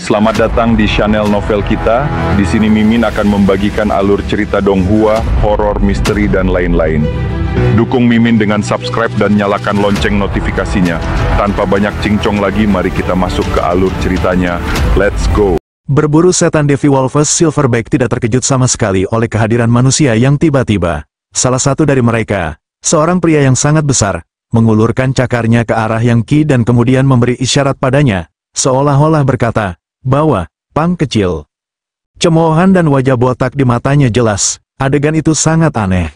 Selamat datang di channel novel kita. Di sini Mimin akan membagikan alur cerita donghua, horor, misteri, dan lain-lain. Dukung Mimin dengan subscribe dan nyalakan lonceng notifikasinya. Tanpa banyak cincong lagi, mari kita masuk ke alur ceritanya. Let's go! Berburu setan Devi Wolves Silverback tidak terkejut sama sekali oleh kehadiran manusia yang tiba-tiba. Salah satu dari mereka, seorang pria yang sangat besar, mengulurkan cakarnya ke arah Yang Qi dan kemudian memberi isyarat padanya, seolah-olah berkata, bahwa, "Pang kecil." Cemoohan dan wajah botak di matanya jelas, adegan itu sangat aneh.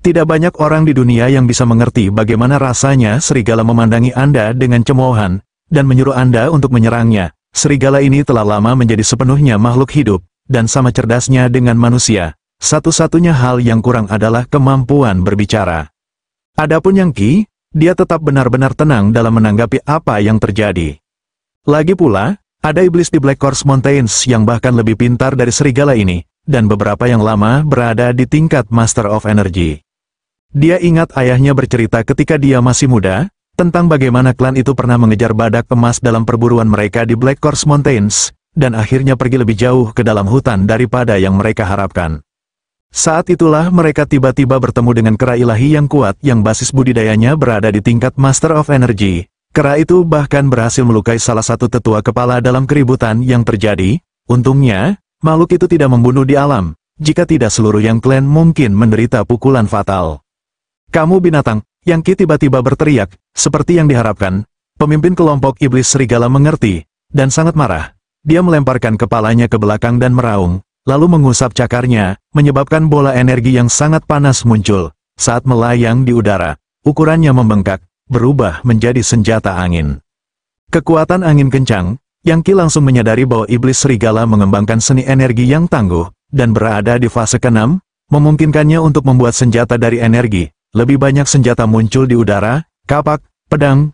Tidak banyak orang di dunia yang bisa mengerti bagaimana rasanya serigala memandangi Anda dengan cemoohan, dan menyuruh Anda untuk menyerangnya. Serigala ini telah lama menjadi sepenuhnya makhluk hidup, dan sama cerdasnya dengan manusia. Satu-satunya hal yang kurang adalah kemampuan berbicara. Adapun Yang Qi, dia tetap benar-benar tenang dalam menanggapi apa yang terjadi. Lagi pula, ada iblis di Black Horse Mountains yang bahkan lebih pintar dari serigala ini, dan beberapa yang lama berada di tingkat Master of Energy. Dia ingat ayahnya bercerita ketika dia masih muda, tentang bagaimana klan itu pernah mengejar badak emas dalam perburuan mereka di Black Horse Mountains, dan akhirnya pergi lebih jauh ke dalam hutan daripada yang mereka harapkan. Saat itulah mereka tiba-tiba bertemu dengan kera ilahi yang kuat yang basis budidayanya berada di tingkat Master of Energy. Kera itu bahkan berhasil melukai salah satu tetua kepala dalam keributan yang terjadi. Untungnya, makhluk itu tidak membunuh di alam, jika tidak seluruh yang klan mungkin menderita pukulan fatal. "Kamu binatang!" Yang Qi tiba-tiba berteriak, seperti yang diharapkan. Pemimpin kelompok iblis serigala mengerti, dan sangat marah. Dia melemparkan kepalanya ke belakang dan meraung, lalu mengusap cakarnya, menyebabkan bola energi yang sangat panas muncul. Saat melayang di udara, ukurannya membengkak, berubah menjadi senjata angin. Kekuatan angin kencang, Yang Qi langsung menyadari bahwa iblis serigala mengembangkan seni energi yang tangguh, dan berada di fase ke-6, memungkinkannya untuk membuat senjata dari energi. Lebih banyak senjata muncul di udara, kapak, pedang,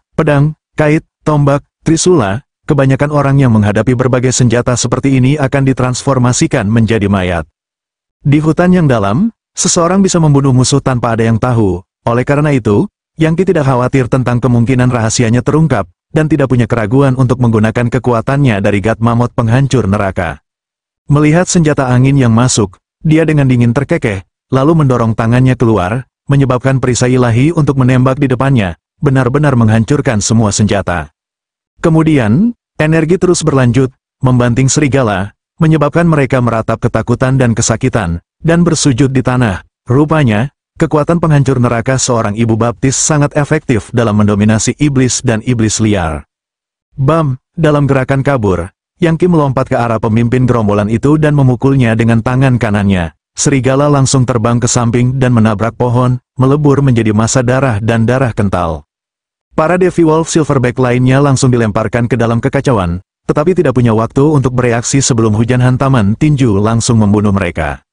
kait, tombak, trisula. Kebanyakan orang yang menghadapi berbagai senjata seperti ini akan ditransformasikan menjadi mayat. Di hutan yang dalam, seseorang bisa membunuh musuh tanpa ada yang tahu. Oleh karena itu, Yang Qi tidak khawatir tentang kemungkinan rahasianya terungkap, dan tidak punya keraguan untuk menggunakan kekuatannya dari God Mammoth penghancur neraka. Melihat senjata angin yang masuk, dia dengan dingin terkekeh, lalu mendorong tangannya keluar, menyebabkan perisai ilahi untuk menembak di depannya, benar-benar menghancurkan semua senjata. Kemudian, energi terus berlanjut, membanting serigala, menyebabkan mereka meratap ketakutan dan kesakitan, dan bersujud di tanah. Rupanya, kekuatan penghancur neraka seorang ibu baptis sangat efektif dalam mendominasi iblis dan iblis liar. Bam! Dalam gerakan kabur, Yang Qi melompat ke arah pemimpin gerombolan itu dan memukulnya dengan tangan kanannya. Serigala langsung terbang ke samping dan menabrak pohon, melebur menjadi massa darah dan darah kental. Para Devi Wolf Silverback lainnya langsung dilemparkan ke dalam kekacauan, tetapi tidak punya waktu untuk bereaksi sebelum hujan hantaman tinju langsung membunuh mereka.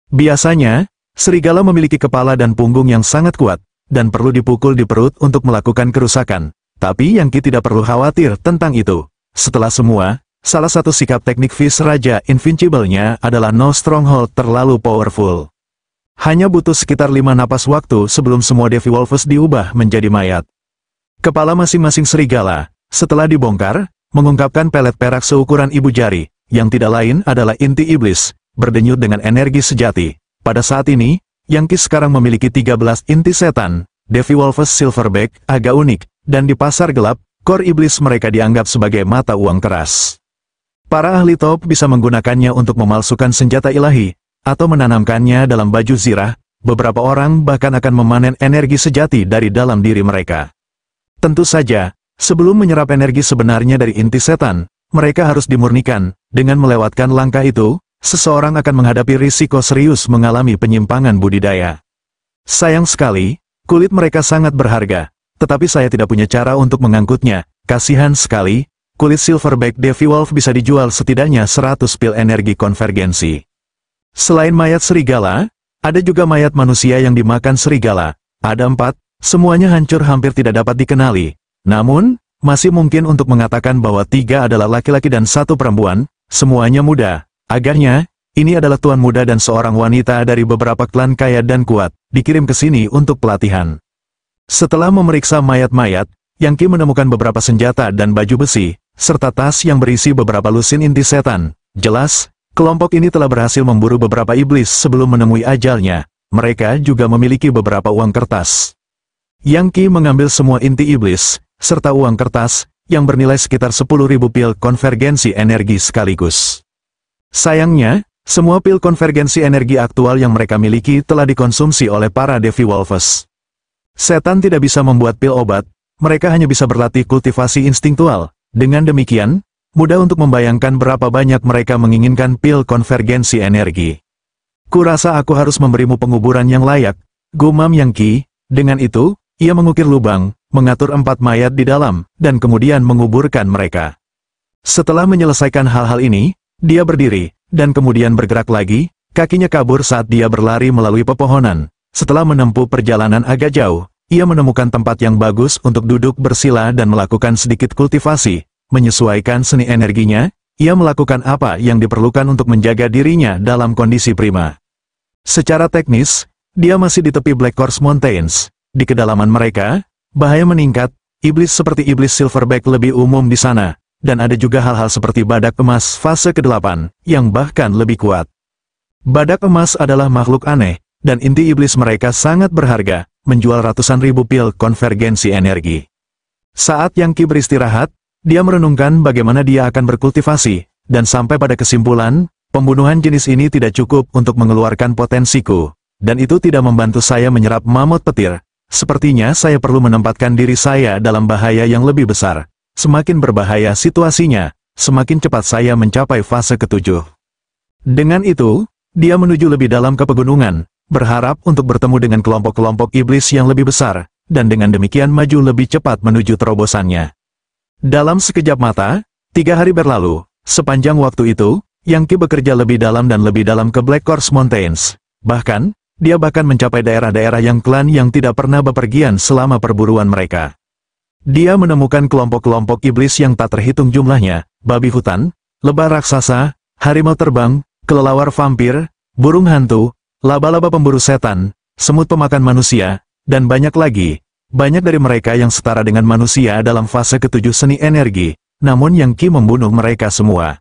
Biasanya, serigala memiliki kepala dan punggung yang sangat kuat, dan perlu dipukul di perut untuk melakukan kerusakan. Tapi Yang Qi tidak perlu khawatir tentang itu. Setelah semua, salah satu sikap teknik Fist Raja Invincible-nya adalah no stronghold terlalu powerful. Hanya butuh sekitar 5 napas waktu sebelum semua Devi Wolves diubah menjadi mayat. Kepala masing-masing serigala, setelah dibongkar, mengungkapkan pelet perak seukuran ibu jari, yang tidak lain adalah inti iblis, berdenyut dengan energi sejati. Pada saat ini, Yang Qi sekarang memiliki 13 inti setan. Devi Wolves Silverback agak unik, dan di pasar gelap, core iblis mereka dianggap sebagai mata uang keras. Para ahli top bisa menggunakannya untuk memalsukan senjata ilahi, atau menanamkannya dalam baju zirah. Beberapa orang bahkan akan memanen energi sejati dari dalam diri mereka. Tentu saja, sebelum menyerap energi sebenarnya dari inti setan, mereka harus dimurnikan. Dengan melewatkan langkah itu, seseorang akan menghadapi risiko serius mengalami penyimpangan budidaya. Sayang sekali, kulit mereka sangat berharga, tetapi saya tidak punya cara untuk mengangkutnya. Kasihan sekali, kulit Silverback Devi Wolf bisa dijual setidaknya 100 pil energi konvergensi. Selain mayat serigala, ada juga mayat manusia yang dimakan serigala. Ada 4, semuanya hancur hampir tidak dapat dikenali. Namun, masih mungkin untuk mengatakan bahwa 3 adalah laki-laki dan 1 perempuan, semuanya muda. Agaknya, ini adalah tuan muda dan seorang wanita dari beberapa klan kaya dan kuat, dikirim ke sini untuk pelatihan. Setelah memeriksa mayat-mayat, Yang Qi menemukan beberapa senjata dan baju besi, serta tas yang berisi beberapa lusin inti setan. Jelas, kelompok ini telah berhasil memburu beberapa iblis sebelum menemui ajalnya. Mereka juga memiliki beberapa uang kertas. Yang Qi mengambil semua inti iblis, serta uang kertas, yang bernilai sekitar 10.000 pil konvergensi energi sekaligus. Sayangnya, semua pil konvergensi energi aktual yang mereka miliki telah dikonsumsi oleh para Devi Wolves. Setan tidak bisa membuat pil obat, mereka hanya bisa berlatih kultivasi instingtual. Dengan demikian, mudah untuk membayangkan berapa banyak mereka menginginkan pil konvergensi energi. Kurasa aku harus memberimu penguburan yang layak, gumam Yang Qi. Dengan itu, ia mengukir lubang, mengatur 4 mayat di dalam, dan kemudian menguburkan mereka. Setelah menyelesaikan hal-hal ini, dia berdiri, dan kemudian bergerak lagi, kakinya kabur saat dia berlari melalui pepohonan. Setelah menempuh perjalanan agak jauh, ia menemukan tempat yang bagus untuk duduk bersila dan melakukan sedikit kultivasi, menyesuaikan seni energinya. Ia melakukan apa yang diperlukan untuk menjaga dirinya dalam kondisi prima. Secara teknis, dia masih di tepi Black Horse Mountains. Di kedalaman mereka, bahaya meningkat, iblis seperti iblis Silverback lebih umum di sana, dan ada juga hal-hal seperti badak emas fase ke-8, yang bahkan lebih kuat. Badak emas adalah makhluk aneh, dan inti iblis mereka sangat berharga, menjual ratusan ribu pil konvergensi energi. Saat Yang Qi beristirahat, dia merenungkan bagaimana dia akan berkultivasi, dan sampai pada kesimpulan, pembunuhan jenis ini tidak cukup untuk mengeluarkan potensiku, dan itu tidak membantu saya menyerap mamut petir. Sepertinya saya perlu menempatkan diri saya dalam bahaya yang lebih besar. Semakin berbahaya situasinya, semakin cepat saya mencapai fase ke-7. Dengan itu, dia menuju lebih dalam ke pegunungan, berharap untuk bertemu dengan kelompok-kelompok iblis yang lebih besar, dan dengan demikian maju lebih cepat menuju terobosannya. Dalam sekejap mata, 3 hari berlalu. Sepanjang waktu itu, Yang Qi bekerja lebih dalam dan lebih dalam ke Black Horse Mountains. Bahkan, dia mencapai daerah-daerah yang klan yang tidak pernah bepergian selama perburuan mereka. Dia menemukan kelompok-kelompok iblis yang tak terhitung jumlahnya, babi hutan, lebah raksasa, harimau terbang, kelelawar vampir, burung hantu, laba-laba pemburu setan, semut pemakan manusia, dan banyak lagi. Banyak dari mereka yang setara dengan manusia dalam fase ke-7 seni energi, namun Yang Qi membunuh mereka semua.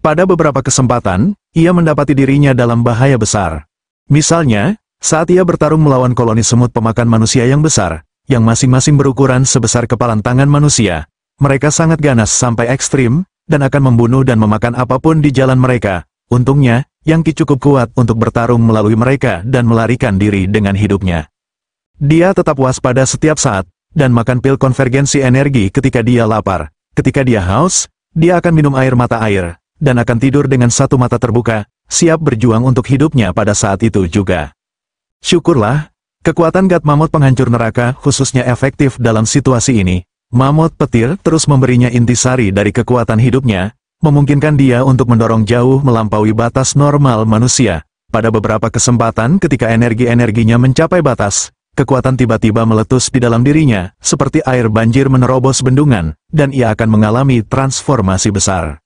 Pada beberapa kesempatan, ia mendapati dirinya dalam bahaya besar. Misalnya, saat ia bertarung melawan koloni semut pemakan manusia yang besar, yang masing-masing berukuran sebesar kepalan tangan manusia. Mereka sangat ganas sampai ekstrim, dan akan membunuh dan memakan apapun di jalan mereka. Untungnya, Yang Qi cukup kuat untuk bertarung melalui mereka dan melarikan diri dengan hidupnya. Dia tetap waspada setiap saat, dan makan pil konvergensi energi ketika dia lapar. Ketika dia haus, dia akan minum air mata air, dan akan tidur dengan satu mata terbuka, siap berjuang untuk hidupnya pada saat itu juga. Syukurlah, kekuatan Gat Mamut penghancur neraka khususnya efektif dalam situasi ini. Mamut petir terus memberinya intisari dari kekuatan hidupnya, memungkinkan dia untuk mendorong jauh melampaui batas normal manusia. Pada beberapa kesempatan ketika energi-energinya mencapai batas, kekuatan tiba-tiba meletus di dalam dirinya, seperti air banjir menerobos bendungan, dan ia akan mengalami transformasi besar.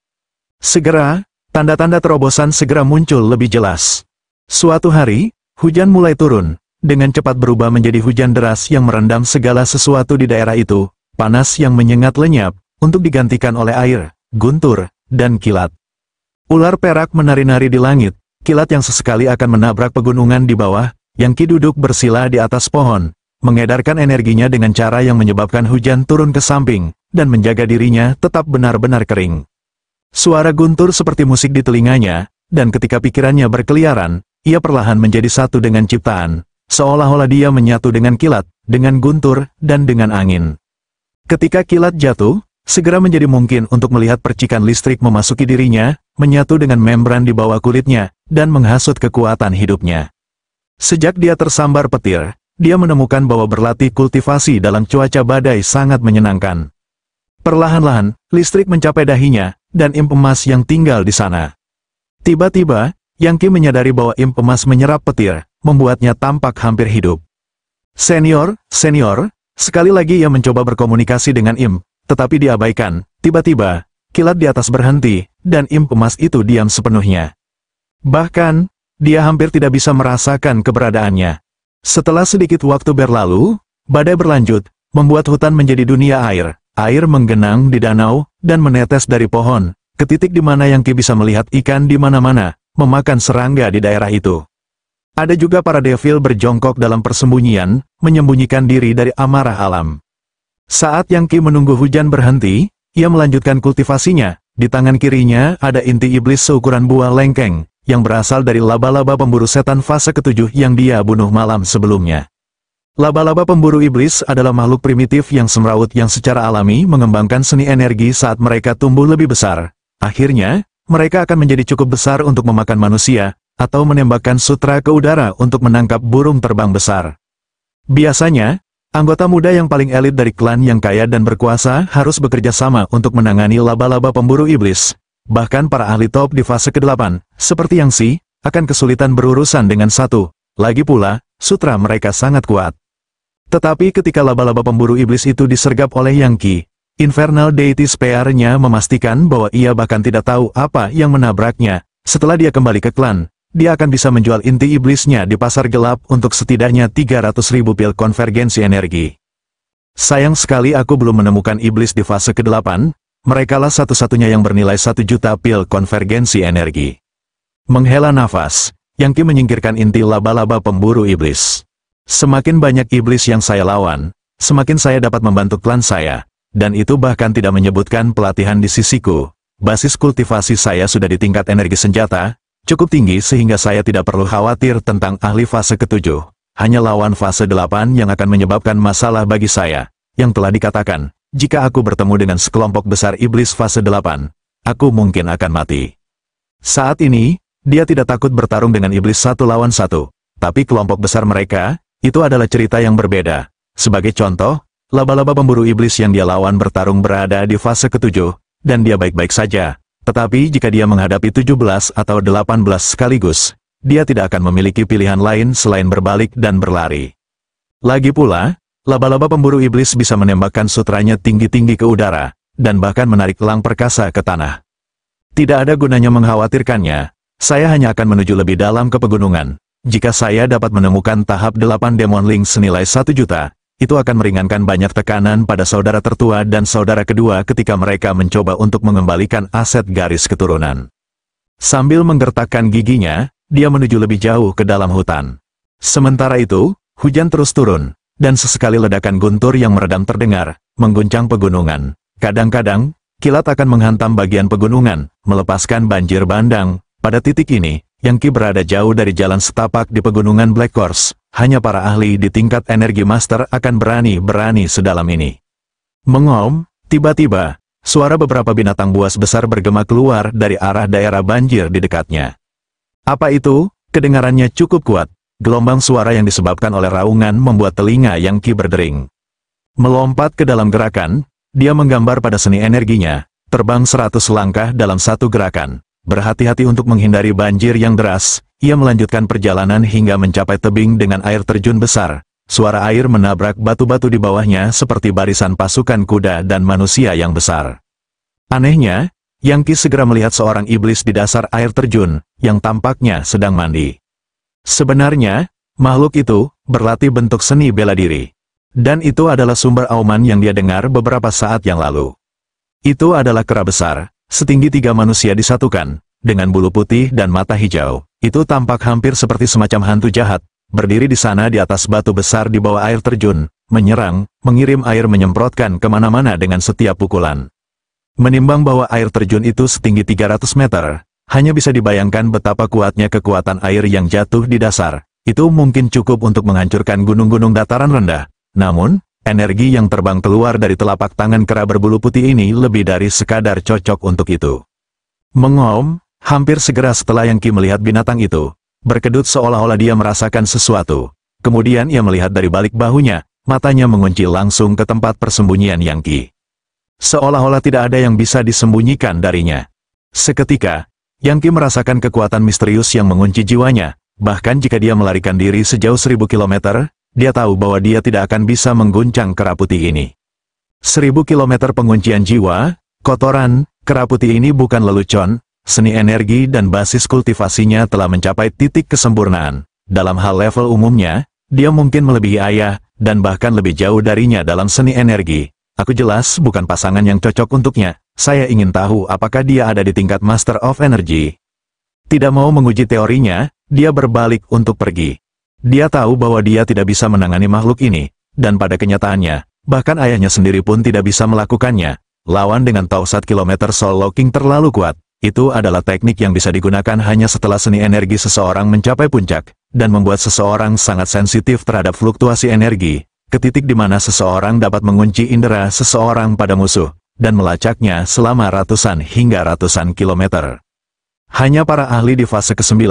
Segera, tanda-tanda terobosan segera muncul lebih jelas. Suatu hari, hujan mulai turun, dengan cepat berubah menjadi hujan deras yang merendam segala sesuatu di daerah itu, panas yang menyengat lenyap, untuk digantikan oleh air, guntur, dan kilat. Ular perak menari-nari di langit, kilat yang sesekali akan menabrak pegunungan di bawah. Yang Qi duduk bersila di atas pohon, mengedarkan energinya dengan cara yang menyebabkan hujan turun ke samping, dan menjaga dirinya tetap benar-benar kering. Suara guntur seperti musik di telinganya, dan ketika pikirannya berkeliaran, ia perlahan menjadi satu dengan ciptaan, seolah-olah dia menyatu dengan kilat, dengan guntur, dan dengan angin. Ketika kilat jatuh, segera menjadi mungkin untuk melihat percikan listrik memasuki dirinya, menyatu dengan membran di bawah kulitnya, dan menghasut kekuatan hidupnya. Sejak dia tersambar petir, dia menemukan bahwa berlatih kultivasi dalam cuaca badai sangat menyenangkan. Perlahan-lahan, listrik mencapai dahinya, dan imp emas yang tinggal di sana. Tiba-tiba, Yang Qi menyadari bahwa imp emas menyerap petir, membuatnya tampak hampir hidup. Senior, sekali lagi ia mencoba berkomunikasi dengan imp, tetapi diabaikan. Tiba-tiba, kilat di atas berhenti, dan imp emas itu diam sepenuhnya. Bahkan, dia hampir tidak bisa merasakan keberadaannya. Setelah sedikit waktu berlalu, badai berlanjut, membuat hutan menjadi dunia air, Air menggenang di danau, dan menetes dari pohon, ke titik di mana Yang Qi bisa melihat ikan di mana-mana, memakan serangga di daerah itu. Ada juga para devil berjongkok dalam persembunyian, menyembunyikan diri dari amarah alam. Saat Yang Qi menunggu hujan berhenti, ia melanjutkan kultivasinya. Di tangan kirinya ada inti iblis seukuran buah lengkeng, yang berasal dari laba-laba pemburu setan fase ke-7 yang dia bunuh malam sebelumnya. Laba-laba pemburu iblis adalah makhluk primitif yang semrawut yang secara alami mengembangkan seni energi saat mereka tumbuh lebih besar. Akhirnya, mereka akan menjadi cukup besar untuk memakan manusia, atau menembakkan sutra ke udara untuk menangkap burung terbang besar. Biasanya, anggota muda yang paling elit dari klan yang kaya dan berkuasa harus bekerja sama untuk menangani laba-laba pemburu iblis. Bahkan para ahli top di fase ke-8, seperti Yang Qi, akan kesulitan berurusan dengan satu. Lagi pula, sutra mereka sangat kuat. Tetapi ketika laba-laba pemburu iblis itu disergap oleh Yang Qi, Infernal Deity Spear-nya memastikan bahwa ia bahkan tidak tahu apa yang menabraknya. Setelah dia kembali ke klan, dia akan bisa menjual inti iblisnya di pasar gelap untuk setidaknya 300.000 pil konvergensi energi. Sayang sekali aku belum menemukan iblis di fase ke-8, merekalah satu-satunya yang bernilai 1 juta pil konvergensi energi. Menghela nafas, Yang Qi menyingkirkan inti laba-laba pemburu iblis. Semakin banyak iblis yang saya lawan, semakin saya dapat membantu klan saya, dan itu bahkan tidak menyebutkan pelatihan di sisiku. Basis kultivasi saya sudah di tingkat energi senjata, cukup tinggi sehingga saya tidak perlu khawatir tentang ahli fase ke-7. Hanya lawan fase 8 yang akan menyebabkan masalah bagi saya. Yang telah dikatakan, jika aku bertemu dengan sekelompok besar iblis fase 8, aku mungkin akan mati. Saat ini, dia tidak takut bertarung dengan iblis 1 lawan 1. Tapi kelompok besar mereka, itu adalah cerita yang berbeda. Sebagai contoh, laba-laba pemburu iblis yang dia lawan bertarung berada di fase ke-7, dan dia baik-baik saja. Tetapi jika dia menghadapi 17 atau 18 sekaligus, dia tidak akan memiliki pilihan lain selain berbalik dan berlari. Lagi pula, laba-laba pemburu iblis bisa menembakkan sutranya tinggi-tinggi ke udara, dan bahkan menarik elang perkasa ke tanah. Tidak ada gunanya mengkhawatirkannya, saya hanya akan menuju lebih dalam ke pegunungan. Jika saya dapat menemukan tahap 8 Demon Link senilai 1 juta, itu akan meringankan banyak tekanan pada saudara tertua dan saudara kedua ketika mereka mencoba untuk mengembalikan aset garis keturunan. Sambil menggertakkan giginya, dia menuju lebih jauh ke dalam hutan. Sementara itu, hujan terus turun, dan sesekali ledakan guntur yang meredam terdengar, mengguncang pegunungan. Kadang-kadang, kilat akan menghantam bagian pegunungan, melepaskan banjir bandang. Pada titik ini, Yang Qi berada jauh dari jalan setapak di pegunungan Black Course. Hanya para ahli di tingkat energi master akan berani sedalam ini. Mengom, tiba-tiba, suara beberapa binatang buas besar bergema keluar dari arah daerah banjir di dekatnya. Apa itu? Kedengarannya cukup kuat. Gelombang suara yang disebabkan oleh raungan membuat telinga Yang Qi berdering. Melompat ke dalam gerakan, dia menggambar pada seni energinya, terbang 100 langkah dalam satu gerakan. Berhati-hati untuk menghindari banjir yang deras, ia melanjutkan perjalanan hingga mencapai tebing dengan air terjun besar. Suara air menabrak batu-batu di bawahnya seperti barisan pasukan kuda dan manusia yang besar. Anehnya, Yang Qi segera melihat seorang iblis di dasar air terjun, yang tampaknya sedang mandi. Sebenarnya, makhluk itu berlatih bentuk seni bela diri. Dan itu adalah sumber auman yang dia dengar beberapa saat yang lalu. Itu adalah kera besar, setinggi 3 manusia disatukan, dengan bulu putih dan mata hijau. Itu tampak hampir seperti semacam hantu jahat, berdiri di sana di atas batu besar di bawah air terjun, menyerang, mengirim air menyemprotkan kemana-mana dengan setiap pukulan. Menimbang bahwa air terjun itu setinggi 300 meter, hanya bisa dibayangkan betapa kuatnya kekuatan air yang jatuh di dasar. Itu mungkin cukup untuk menghancurkan gunung-gunung dataran rendah. Namun, energi yang terbang keluar dari telapak tangan kera berbulu putih ini lebih dari sekadar cocok untuk itu. Mengom, hampir segera setelah Yang Qi melihat binatang itu, berkedut seolah-olah dia merasakan sesuatu. Kemudian ia melihat dari balik bahunya, matanya mengunci langsung ke tempat persembunyian Yang Qi. Seolah-olah tidak ada yang bisa disembunyikan darinya. Seketika, Yang Qi merasakan kekuatan misterius yang mengunci jiwanya, bahkan jika dia melarikan diri sejauh 1000 kilometer, dia tahu bahwa dia tidak akan bisa mengguncang kera putih ini. 1000 kilometer penguncian jiwa, kotoran, kera putih ini bukan lelucon, seni energi dan basis kultivasinya telah mencapai titik kesempurnaan. Dalam hal level umumnya, dia mungkin melebihi ayah, dan bahkan lebih jauh darinya dalam seni energi. Aku jelas bukan pasangan yang cocok untuknya. Saya ingin tahu apakah dia ada di tingkat Master of Energy. Tidak mau menguji teorinya, dia berbalik untuk pergi. Dia tahu bahwa dia tidak bisa menangani makhluk ini, dan pada kenyataannya, bahkan ayahnya sendiri pun tidak bisa melakukannya. Lawan dengan Tausat Kilometer Soul Locking terlalu kuat. Itu adalah teknik yang bisa digunakan hanya setelah seni energi seseorang mencapai puncak, dan membuat seseorang sangat sensitif terhadap fluktuasi energi, ke titik di mana seseorang dapat mengunci indera seseorang pada musuh, dan melacaknya selama ratusan hingga ratusan kilometer. Hanya para ahli di fase ke-9,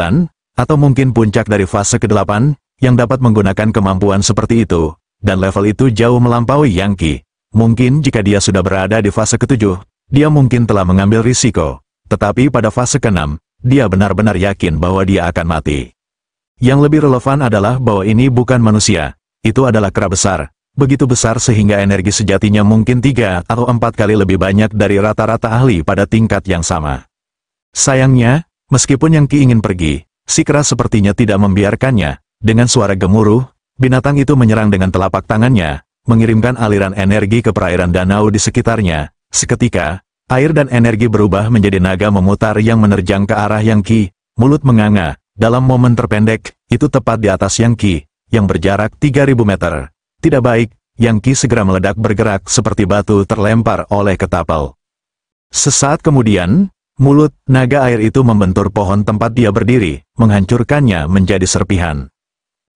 atau mungkin puncak dari fase ke-8, yang dapat menggunakan kemampuan seperti itu, dan level itu jauh melampaui Yang Qi. Mungkin jika dia sudah berada di fase ke-7, dia mungkin telah mengambil risiko. Tetapi pada fase ke-6, dia benar-benar yakin bahwa dia akan mati. Yang lebih relevan adalah bahwa ini bukan manusia, itu adalah kera besar. Begitu besar sehingga energi sejatinya mungkin 3 atau 4 kali lebih banyak dari rata-rata ahli pada tingkat yang sama. Sayangnya, meskipun Yang Qi ingin pergi, si kera sepertinya tidak membiarkannya. Dengan suara gemuruh, binatang itu menyerang dengan telapak tangannya, mengirimkan aliran energi ke perairan danau di sekitarnya. Seketika, air dan energi berubah menjadi naga memutar yang menerjang ke arah Yang Qi. Mulut menganga, dalam momen terpendek, itu tepat di atas Yang Qi, yang berjarak 3000 meter. Tidak baik, Yang Qi segera meledak bergerak seperti batu terlempar oleh ketapel. Sesaat kemudian, mulut naga air itu membentur pohon tempat dia berdiri, menghancurkannya menjadi serpihan.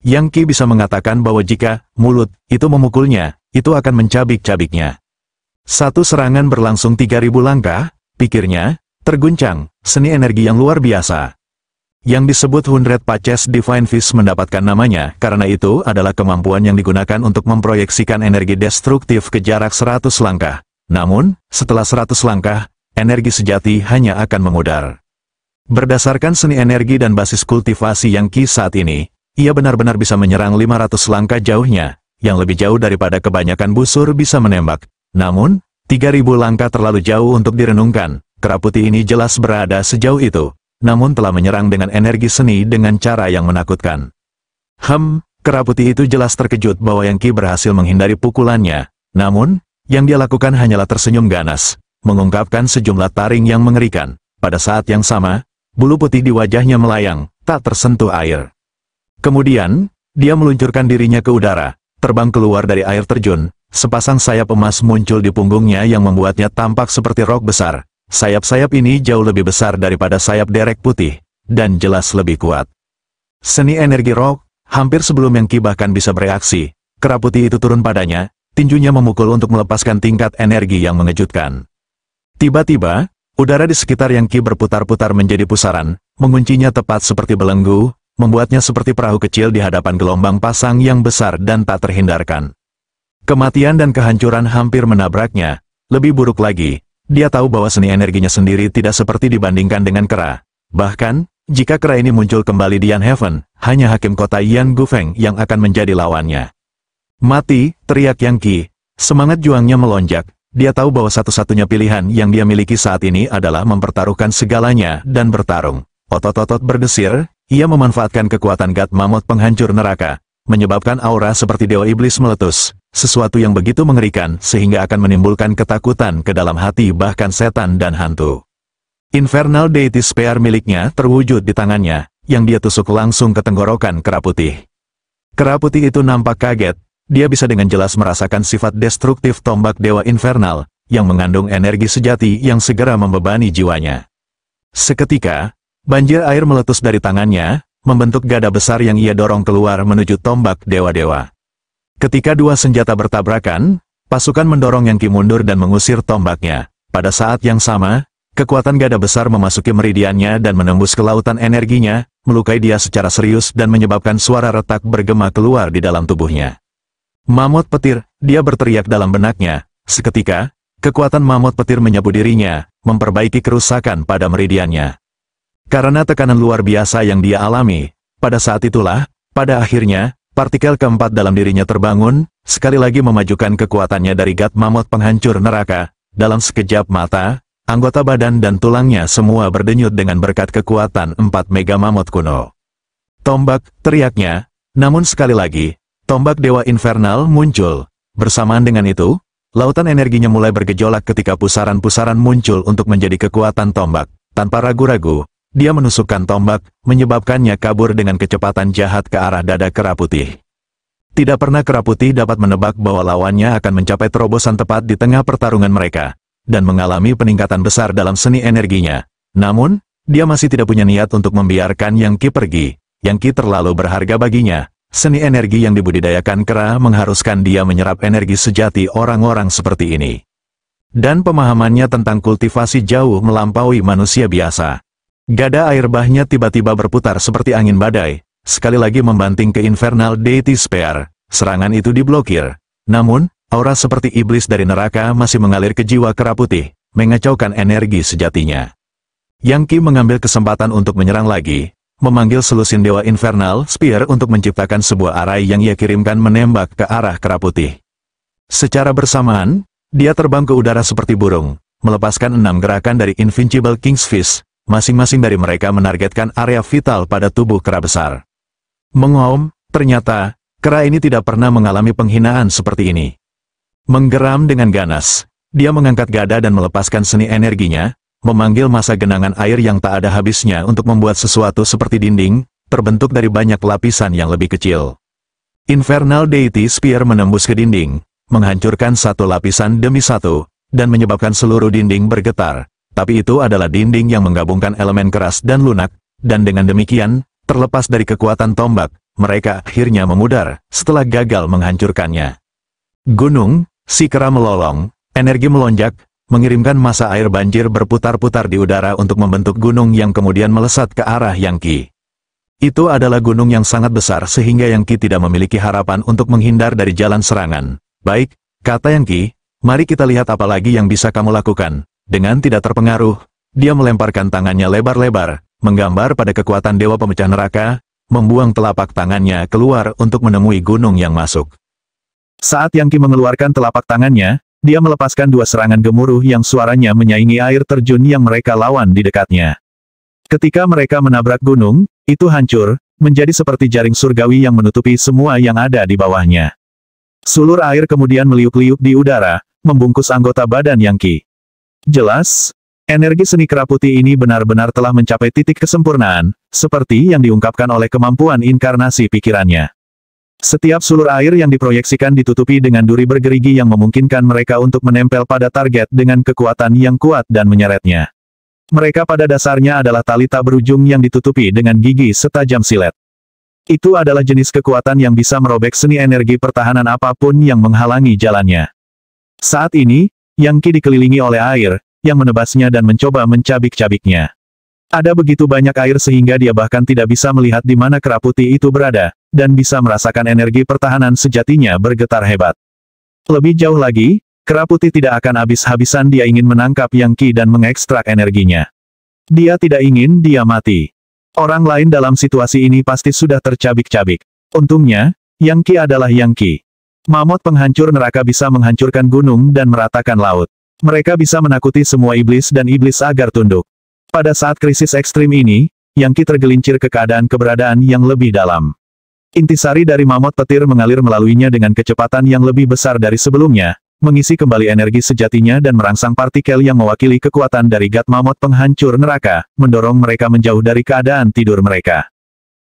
Yang Qi bisa mengatakan bahwa jika mulut itu memukulnya, itu akan mencabik-cabiknya. Satu serangan berlangsung 3000 langkah, pikirnya, terguncang, seni energi yang luar biasa. Yang disebut 100 Paces Divine Fist mendapatkan namanya karena itu adalah kemampuan yang digunakan untuk memproyeksikan energi destruktif ke jarak 100 langkah. Namun, setelah 100 langkah, energi sejati hanya akan memudar. Berdasarkan seni energi dan basis kultivasi Yang Qi saat ini, ia benar-benar bisa menyerang 500 langkah jauhnya, yang lebih jauh daripada kebanyakan busur bisa menembak. Namun, 3000 langkah terlalu jauh untuk direnungkan. Kera putih ini jelas berada sejauh itu, namun telah menyerang dengan energi seni dengan cara yang menakutkan. Kera putih itu jelas terkejut bahwa Yang Qi berhasil menghindari pukulannya. Namun, yang dia lakukan hanyalah tersenyum ganas, mengungkapkan sejumlah taring yang mengerikan. Pada saat yang sama, bulu putih di wajahnya melayang, tak tersentuh air. Kemudian, dia meluncurkan dirinya ke udara, terbang keluar dari air terjun. Sepasang sayap emas muncul di punggungnya yang membuatnya tampak seperti rok besar. Sayap-sayap ini jauh lebih besar daripada sayap derek putih, dan jelas lebih kuat. Seni energi rok, hampir sebelum Yang Qi bahkan bisa bereaksi, kera putih itu turun padanya, tinjunya memukul untuk melepaskan tingkat energi yang mengejutkan. Tiba-tiba, udara di sekitar Yang Qi berputar-putar menjadi pusaran, menguncinya tepat seperti belenggu, membuatnya seperti perahu kecil di hadapan gelombang pasang yang besar dan tak terhindarkan. Kematian dan kehancuran hampir menabraknya. Lebih buruk lagi, dia tahu bahwa seni energinya sendiri tidak seperti dibandingkan dengan kera. Bahkan, jika kera ini muncul kembali di Yan Heaven, hanya hakim kota Yan Gufeng yang akan menjadi lawannya. Mati, teriak Yang Qi. Semangat juangnya melonjak. Dia tahu bahwa satu-satunya pilihan yang dia miliki saat ini adalah mempertaruhkan segalanya dan bertarung. Otot-otot berdesir, ia memanfaatkan kekuatan God Mammoth penghancur neraka, menyebabkan aura seperti Dewa Iblis meletus. Sesuatu yang begitu mengerikan sehingga akan menimbulkan ketakutan ke dalam hati bahkan setan dan hantu. Infernal Deity Spear miliknya terwujud di tangannya, yang dia tusuk langsung ke tenggorokan kera putih. Kera putih itu nampak kaget, dia bisa dengan jelas merasakan sifat destruktif tombak Dewa Infernal, yang mengandung energi sejati yang segera membebani jiwanya. Seketika, banjir air meletus dari tangannya, membentuk gada besar yang ia dorong keluar menuju tombak dewa-dewa. Ketika dua senjata bertabrakan, pasukan mendorong Yang Qi mundur dan mengusir tombaknya. Pada saat yang sama, kekuatan gada besar memasuki meridiannya dan menembus ke lautan energinya, melukai dia secara serius dan menyebabkan suara retak bergema keluar di dalam tubuhnya. Mamut petir, dia berteriak dalam benaknya. Seketika, kekuatan mamut petir menyapu dirinya, memperbaiki kerusakan pada meridiannya. Karena tekanan luar biasa yang dia alami, pada saat itulah, pada akhirnya, partikel keempat dalam dirinya terbangun, sekali lagi memajukan kekuatannya dari God Mammoth penghancur neraka. Dalam sekejap mata, anggota badan dan tulangnya semua berdenyut dengan berkat kekuatan 4 Mega Mammoth kuno. Tombak, teriaknya, namun sekali lagi, tombak Dewa Infernal muncul. Bersamaan dengan itu, Lautan energinya mulai bergejolak ketika pusaran-pusaran muncul untuk menjadi kekuatan tombak. Tanpa ragu-ragu, dia menusukkan tombak, menyebabkannya kabur dengan kecepatan jahat ke arah dada kera putih. Tidak pernah kera putih dapat menebak bahwa lawannya akan mencapai terobosan tepat di tengah pertarungan mereka, dan mengalami peningkatan besar dalam seni energinya. Namun, dia masih tidak punya niat untuk membiarkan Yang Qi pergi. Yang Qi terlalu berharga baginya. Seni energi yang dibudidayakan kera mengharuskan dia menyerap energi sejati orang-orang seperti ini. Dan pemahamannya tentang kultivasi jauh melampaui manusia biasa. Gada air bahnya tiba-tiba berputar seperti angin badai, sekali lagi membanting ke Infernal Deity Spear. Serangan itu diblokir. Namun, aura seperti iblis dari neraka masih mengalir ke jiwa kera putih, mengacaukan energi sejatinya. Yang Qi mengambil kesempatan untuk menyerang lagi, memanggil selusin Dewa Infernal Spear untuk menciptakan sebuah arai yang ia kirimkan menembak ke arah kera putih. Secara bersamaan, dia terbang ke udara seperti burung, melepaskan 6 gerakan dari Invincible King's Fist. Masing-masing dari mereka menargetkan area vital pada tubuh kera besar. Mengaum, ternyata, kera ini tidak pernah mengalami penghinaan seperti ini. Menggeram dengan ganas, dia mengangkat gada dan melepaskan seni energinya, memanggil masa genangan air yang tak ada habisnya untuk membuat sesuatu seperti dinding, terbentuk dari banyak lapisan yang lebih kecil. Infernal Deity Spear menembus ke dinding, menghancurkan satu lapisan demi satu, dan menyebabkan seluruh dinding bergetar. Tapi itu adalah dinding yang menggabungkan elemen keras dan lunak, dan dengan demikian, terlepas dari kekuatan tombak, mereka akhirnya memudar, setelah gagal menghancurkannya. Gunung, si kera melolong, energi melonjak, mengirimkan massa air banjir berputar-putar di udara untuk membentuk gunung yang kemudian melesat ke arah Yang Qi. Itu adalah gunung yang sangat besar sehingga Yang Qi tidak memiliki harapan untuk menghindar dari jalan serangan. Baik, kata Yang Qi, mari kita lihat apa lagi yang bisa kamu lakukan. Dengan tidak terpengaruh, dia melemparkan tangannya lebar-lebar, menggambar pada kekuatan Dewa Pemecah Neraka, membuang telapak tangannya keluar untuk menemui gunung yang masuk. Saat Yang Qi mengeluarkan telapak tangannya, dia melepaskan 2 serangan gemuruh yang suaranya menyaingi air terjun yang mereka lawan di dekatnya. Ketika mereka menabrak gunung, itu hancur, menjadi seperti jaring surgawi yang menutupi semua yang ada di bawahnya. Sulur air kemudian meliuk-liuk di udara, membungkus anggota badan Yang Qi. Jelas, energi seni kera putih ini benar-benar telah mencapai titik kesempurnaan, seperti yang diungkapkan oleh kemampuan inkarnasi pikirannya. Setiap sulur air yang diproyeksikan ditutupi dengan duri bergerigi yang memungkinkan mereka untuk menempel pada target dengan kekuatan yang kuat dan menyeretnya. Mereka pada dasarnya adalah tali tak berujung yang ditutupi dengan gigi setajam silet. Itu adalah jenis kekuatan yang bisa merobek seni energi pertahanan apapun yang menghalangi jalannya. Saat ini, Yang Qi dikelilingi oleh air, yang menebasnya dan mencoba mencabik-cabiknya. Ada begitu banyak air sehingga dia bahkan tidak bisa melihat di mana kera putih itu berada, dan bisa merasakan energi pertahanan sejatinya bergetar hebat. Lebih jauh lagi, kera putih tidak akan habis-habisan dia ingin menangkap Yang Qi dan mengekstrak energinya. Dia tidak ingin dia mati. Orang lain dalam situasi ini pasti sudah tercabik-cabik. Untungnya, Yang Qi adalah Yang Qi. Mammoth penghancur neraka bisa menghancurkan gunung dan meratakan laut. Mereka bisa menakuti semua iblis dan iblis agar tunduk. Pada saat krisis ekstrim ini, Yang Qi tergelincir ke keberadaan yang lebih dalam. Intisari dari mammoth petir mengalir melaluinya dengan kecepatan yang lebih besar dari sebelumnya, mengisi kembali energi sejatinya dan merangsang partikel yang mewakili kekuatan dari God Mammoth penghancur neraka, mendorong mereka menjauh dari keadaan tidur mereka.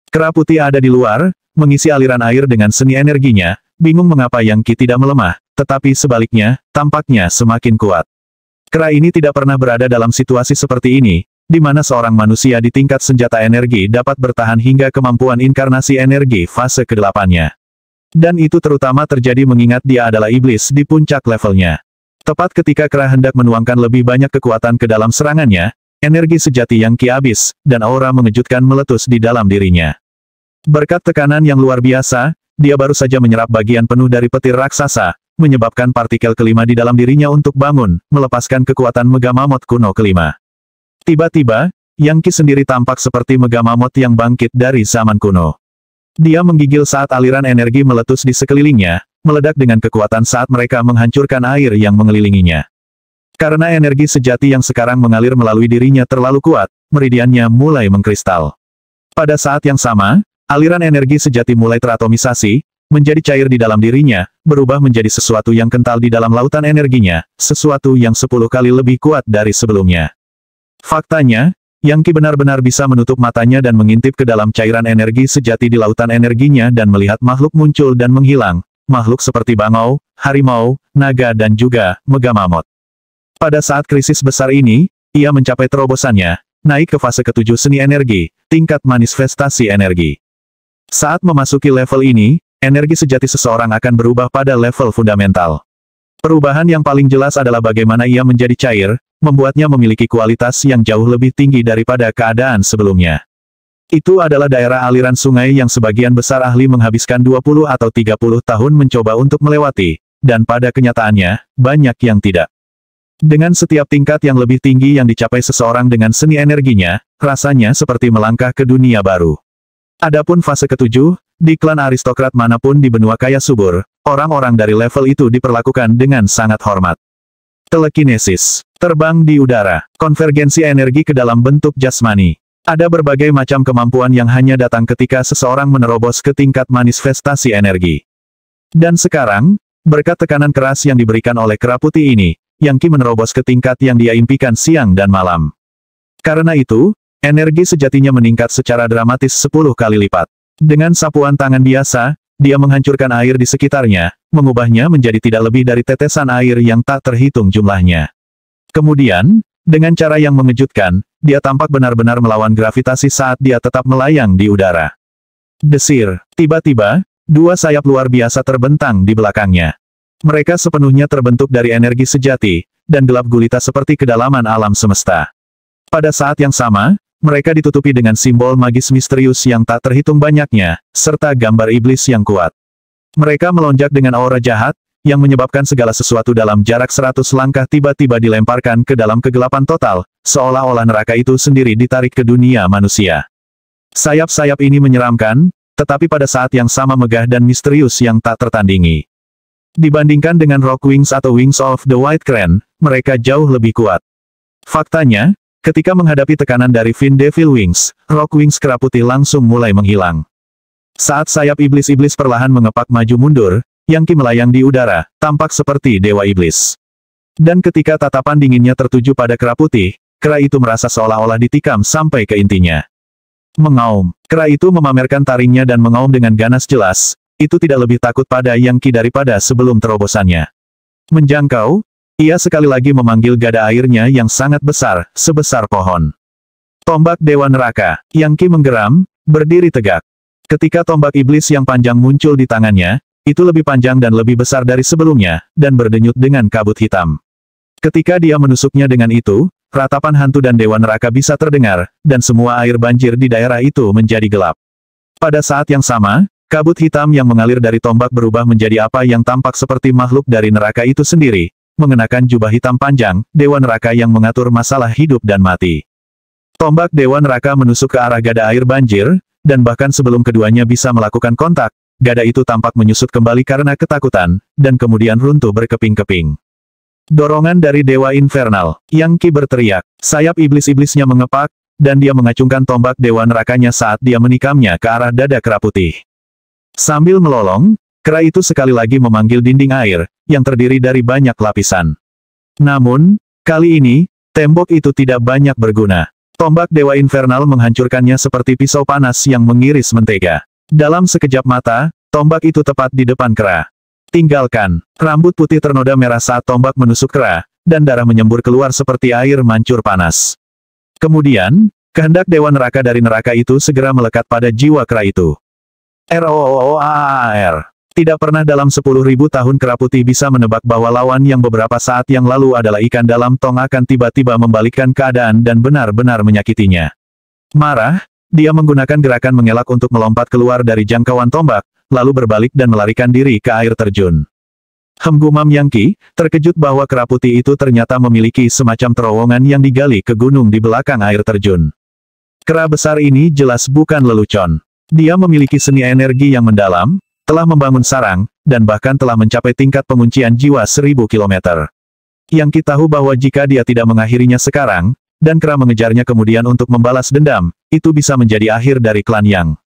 Kera putih ada di luar, mengisi aliran air dengan seni energinya, bingung mengapa Yang Qi tidak melemah, tetapi sebaliknya, tampaknya semakin kuat. Kera ini tidak pernah berada dalam situasi seperti ini, di mana seorang manusia di tingkat senjata energi dapat bertahan hingga kemampuan inkarnasi energi fase ke-8-nya. Dan itu terutama terjadi mengingat dia adalah iblis di puncak levelnya. Tepat ketika kera hendak menuangkan lebih banyak kekuatan ke dalam serangannya, energi sejati Yang Qi habis, dan aura mengejutkan meletus di dalam dirinya. Berkat tekanan yang luar biasa, dia baru saja menyerap bagian penuh dari petir raksasa, menyebabkan partikel kelima di dalam dirinya untuk bangun, melepaskan kekuatan Mega Mammoth kuno kelima. Tiba-tiba, Yang Qi sendiri tampak seperti Mega Mammoth yang bangkit dari zaman kuno. Dia menggigil saat aliran energi meletus di sekelilingnya, meledak dengan kekuatan saat mereka menghancurkan air yang mengelilinginya. Karena energi sejati yang sekarang mengalir melalui dirinya terlalu kuat, meridiannya mulai mengkristal. Pada saat yang sama, aliran energi sejati mulai teratomisasi, menjadi cair di dalam dirinya, berubah menjadi sesuatu yang kental di dalam lautan energinya, sesuatu yang 10 kali lebih kuat dari sebelumnya. Faktanya, Yang Qi benar-benar bisa menutup matanya dan mengintip ke dalam cairan energi sejati di lautan energinya dan melihat makhluk muncul dan menghilang, makhluk seperti bangau, harimau, naga dan juga megamamot. Pada saat krisis besar ini, ia mencapai terobosannya, naik ke fase ketujuh seni energi, tingkat manifestasi energi. Saat memasuki level ini, energi sejati seseorang akan berubah pada level fundamental. Perubahan yang paling jelas adalah bagaimana ia menjadi cair, membuatnya memiliki kualitas yang jauh lebih tinggi daripada keadaan sebelumnya. Itu adalah daerah aliran sungai yang sebagian besar ahli menghabiskan 20 atau 30 tahun mencoba untuk melewati, dan pada kenyataannya, banyak yang tidak. Dengan setiap tingkat yang lebih tinggi yang dicapai seseorang dengan seni energinya, rasanya seperti melangkah ke dunia baru. Adapun fase ketujuh, di klan aristokrat manapun di benua kaya subur, orang-orang dari level itu diperlakukan dengan sangat hormat. Telekinesis, terbang di udara, konvergensi energi ke dalam bentuk jasmani. Ada berbagai macam kemampuan yang hanya datang ketika seseorang menerobos ke tingkat manifestasi energi. Dan sekarang, berkat tekanan keras yang diberikan oleh kera putih ini, Yang Qi menerobos ke tingkat yang dia impikan siang dan malam. Karena itu, energi sejatinya meningkat secara dramatis 10 kali lipat. Dengan sapuan tangan biasa, dia menghancurkan air di sekitarnya, mengubahnya menjadi tidak lebih dari tetesan air yang tak terhitung jumlahnya. Kemudian, dengan cara yang mengejutkan, dia tampak benar-benar melawan gravitasi saat dia tetap melayang di udara. Desir, tiba-tiba, dua sayap luar biasa terbentang di belakangnya. Mereka sepenuhnya terbentuk dari energi sejati, dan gelap gulita seperti kedalaman alam semesta. Pada saat yang sama, mereka ditutupi dengan simbol magis misterius yang tak terhitung banyaknya, serta gambar iblis yang kuat. Mereka melonjak dengan aura jahat, yang menyebabkan segala sesuatu dalam jarak 100 langkah tiba-tiba dilemparkan ke dalam kegelapan total, seolah-olah neraka itu sendiri ditarik ke dunia manusia. Sayap-sayap ini menyeramkan, tetapi pada saat yang sama megah dan misterius yang tak tertandingi. Dibandingkan dengan Rock Wings atau Wings of the White Crane, mereka jauh lebih kuat. Faktanya, ketika menghadapi tekanan dari Fin Devil Wings, Rock Wings kera putih langsung mulai menghilang. Saat sayap iblis-iblis perlahan mengepak maju mundur, Yang Qi melayang di udara, tampak seperti dewa iblis. Dan ketika tatapan dinginnya tertuju pada kera putih, kera itu merasa seolah-olah ditikam sampai ke intinya. Mengaum, kera itu memamerkan taringnya dan mengaum dengan ganas jelas, itu tidak lebih takut pada Yang Qi daripada sebelum terobosannya. Menjangkau, ia sekali lagi memanggil gada airnya yang sangat besar, sebesar pohon. Tombak Dewa Neraka, Yang Qi menggeram, berdiri tegak. Ketika tombak iblis yang panjang muncul di tangannya, itu lebih panjang dan lebih besar dari sebelumnya, dan berdenyut dengan kabut hitam. Ketika dia menusuknya dengan itu, ratapan hantu dan Dewa Neraka bisa terdengar, dan semua air banjir di daerah itu menjadi gelap. Pada saat yang sama, kabut hitam yang mengalir dari tombak berubah menjadi apa yang tampak seperti makhluk dari neraka itu sendiri, mengenakan jubah hitam panjang, Dewa Neraka yang mengatur masalah hidup dan mati. Tombak Dewa Neraka menusuk ke arah gada air banjir, dan bahkan sebelum keduanya bisa melakukan kontak, gada itu tampak menyusut kembali karena ketakutan, dan kemudian runtuh berkeping-keping. Dorongan dari Dewa Infernal, Yang Qi berteriak, sayap iblis-iblisnya mengepak, dan dia mengacungkan tombak Dewa Nerakanya saat dia menikamnya ke arah dada kera putih. Sambil melolong, kera itu sekali lagi memanggil dinding air, yang terdiri dari banyak lapisan. Namun, kali ini, tembok itu tidak banyak berguna. Tombak Dewa Infernal menghancurkannya seperti pisau panas yang mengiris mentega. Dalam sekejap mata, tombak itu tepat di depan kera. Tinggalkan. Rambut putih ternoda merah saat tombak menusuk kera, dan darah menyembur keluar seperti air mancur panas. Kemudian, kehendak Dewa Neraka dari neraka itu segera melekat pada jiwa kera itu. ROOAAR. Tidak pernah dalam 10.000 tahun kera putih bisa menebak bahwa lawan yang beberapa saat yang lalu adalah ikan dalam tong akan tiba-tiba membalikkan keadaan dan benar-benar menyakitinya. Marah, dia menggunakan gerakan mengelak untuk melompat keluar dari jangkauan tombak, lalu berbalik dan melarikan diri ke air terjun. Gumam Yang Qi, terkejut bahwa kera putih itu ternyata memiliki semacam terowongan yang digali ke gunung di belakang air terjun. Kera besar ini jelas bukan lelucon. Dia memiliki seni energi yang mendalam, telah membangun sarang, dan bahkan telah mencapai tingkat penguncian jiwa 1000 km. Yang Qi tahu bahwa jika dia tidak mengakhirinya sekarang, dan kera mengejarnya kemudian untuk membalas dendam, itu bisa menjadi akhir dari klan Yang.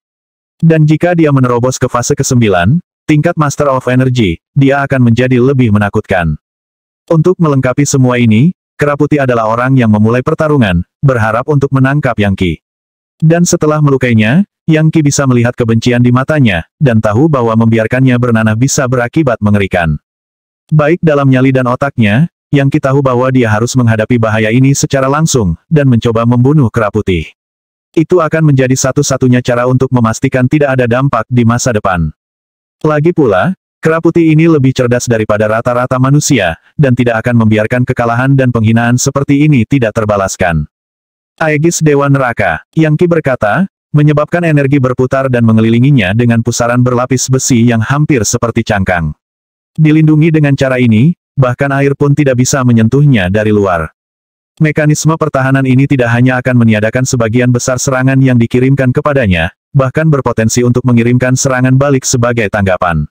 Dan jika dia menerobos ke fase ke-9, tingkat Master of Energy, dia akan menjadi lebih menakutkan. Untuk melengkapi semua ini, Kera Putih adalah orang yang memulai pertarungan, berharap untuk menangkap Yang Qi. Dan setelah melukainya, Yang Qi bisa melihat kebencian di matanya, dan tahu bahwa membiarkannya bernanah bisa berakibat mengerikan. Baik dalam nyali dan otaknya, Yang Qi tahu bahwa dia harus menghadapi bahaya ini secara langsung, dan mencoba membunuh Kera Putih. Itu akan menjadi satu-satunya cara untuk memastikan tidak ada dampak di masa depan. Lagi pula, Kera Putih ini lebih cerdas daripada rata-rata manusia, dan tidak akan membiarkan kekalahan dan penghinaan seperti ini tidak terbalaskan. Aegis Dewa Neraka, Yang Qi berkata, menyebabkan energi berputar dan mengelilinginya dengan pusaran berlapis besi yang hampir seperti cangkang. Dilindungi dengan cara ini, bahkan air pun tidak bisa menyentuhnya dari luar. Mekanisme pertahanan ini tidak hanya akan meniadakan sebagian besar serangan yang dikirimkan kepadanya, bahkan berpotensi untuk mengirimkan serangan balik sebagai tanggapan.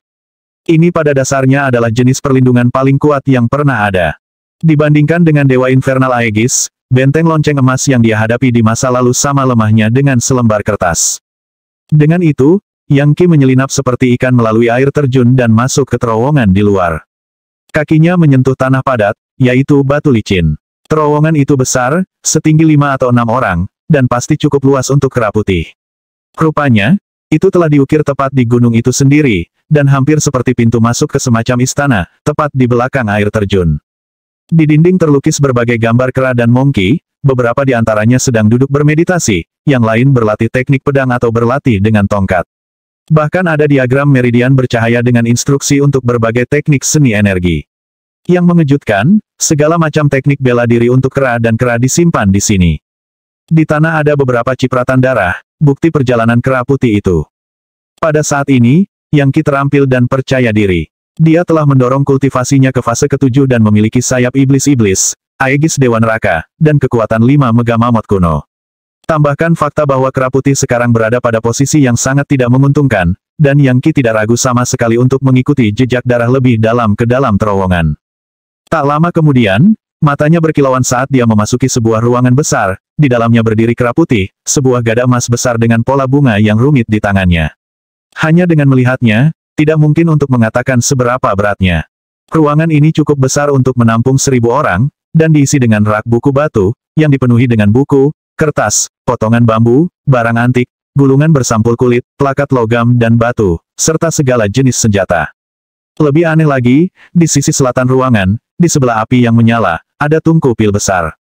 Ini pada dasarnya adalah jenis perlindungan paling kuat yang pernah ada. Dibandingkan dengan Dewa Infernal Aegis, benteng lonceng emas yang dia hadapi di masa lalu sama lemahnya dengan selembar kertas. Dengan itu, Yang Qi menyelinap seperti ikan melalui air terjun dan masuk ke terowongan di luar. Kakinya menyentuh tanah padat, yaitu batu licin. Terowongan itu besar, setinggi 5 atau 6 orang, dan pasti cukup luas untuk Kera Putih. Rupanya, itu telah diukir tepat di gunung itu sendiri, dan hampir seperti pintu masuk ke semacam istana, tepat di belakang air terjun. Di dinding terlukis berbagai gambar kera dan mongki, beberapa di antaranya sedang duduk bermeditasi, yang lain berlatih teknik pedang atau berlatih dengan tongkat. Bahkan ada diagram meridian bercahaya dengan instruksi untuk berbagai teknik seni energi. Yang mengejutkan, segala macam teknik bela diri untuk kera dan kera disimpan di sini. Di tanah ada beberapa cipratan darah, bukti perjalanan Kera Putih itu. Pada saat ini, Yang Qi terampil dan percaya diri. Dia telah mendorong kultivasinya ke fase ke-7 dan memiliki sayap iblis-iblis, Aegis Dewa Neraka, dan kekuatan 5 Mega Mammoth kuno. Tambahkan fakta bahwa Kera Putih sekarang berada pada posisi yang sangat tidak menguntungkan, dan Yang Qi tidak ragu sama sekali untuk mengikuti jejak darah lebih dalam ke dalam terowongan. Tak lama kemudian, matanya berkilauan saat dia memasuki sebuah ruangan besar, di dalamnya berdiri Kera Putih, sebuah gada emas besar dengan pola bunga yang rumit di tangannya. Hanya dengan melihatnya, tidak mungkin untuk mengatakan seberapa beratnya. Ruangan ini cukup besar untuk menampung 1000 orang, dan diisi dengan rak buku batu, yang dipenuhi dengan buku, kertas, potongan bambu, barang antik, gulungan bersampul kulit, plakat logam dan batu, serta segala jenis senjata. Lebih aneh lagi, di sisi selatan ruangan, di sebelah api yang menyala, ada tungku pil besar.